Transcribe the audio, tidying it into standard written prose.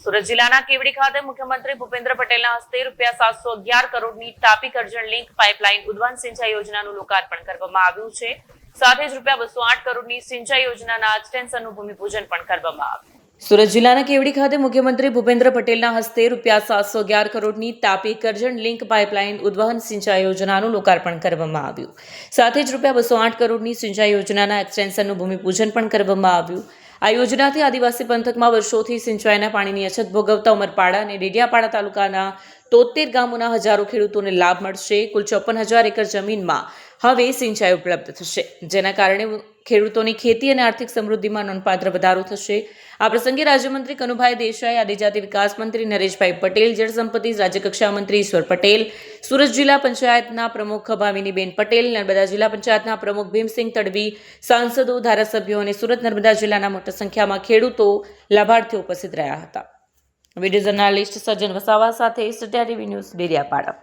સુરત જિલ્લાના કેવડી ખાતે મુખ્યમંત્રી ભૂપેન્દ્ર પટેલના હસ્તે ₹711 કરોડની તાપી કરજણ લિંક પાઇપલાઇન ઉદ્વહન સિંચાઈ યોજનાનું લોકાર્પણ કરવામાં આવ્યું છે. સાથે જ ₹208 કરોડની સિંચાઈ યોજનાના એક્સટેન્શનનું ભૂમિપૂજન પણ કરવામાં આવ્યું. સુરત જિલ્લાના કેવડી ખાતે મુખ્યમંત્રી ભૂપેન્દ્ર પટેલના હસ્તે ₹711 કરોડની તાપી કરજણ લિંક પાઇપલાઇન ઉદ્વહન સિંચાઈ યોજનાનું લોકાર્પણ કરવામાં આવ્યું. સાથે જ ₹208 કરોડની સિંચાઈ યોજનાના એક્સટેન્શનનું ભૂમિપૂજન પણ કરવામાં આવ્યું. આ યોજનાથી આદિવાસી પંથકમાં વર્ષોથી સિંચાઈના પાણીની અછત ભોગવતા ઉમરપાડા અને ડેડિયાપાડા તાલુકાના 73 ગામોના હજારો ખેડૂતોને લાભ મળશે. કુલ 54,000 એકર જમીનમાં હવે સિંચાઈ ઉપલબ્ધ થશે, જેના કારણે ખેડૂતોની ખેતી અને આર્થિક સમૃદ્ધિમાં નોંધપાત્ર વધારો થશે. આ પ્રસંગે રાજ્યમંત્રી કનુભાઈ દેસાઈ, આદિજાતિ વિકાસ મંત્રી નરેશભાઈ પટેલ, જળસંપત્તિ રાજ્યકક્ષા મંત્રી ઈશ્વર પટેલ, સુરત જિલ્લા પંચાયતના પ્રમુખ ભાવિનીબેન પટેલ, નર્મદા જિલ્લા પંચાયતના પ્રમુખ ભીમસિંહ તડવી, સાંસદો, ધારાસભ્યો અને સુરત નર્મદા જિલ્લાના મોટી સંખ્યામાં ખેડૂતો લાભાર્થીઓ ઉપસ્થિત રહ્યા હતા. વિડીયો જર્નાલિસ્ટ સજ્જન વસાવા સાથે સત્યા ટીવી ન્યૂઝ, ડેડિયાપાડા.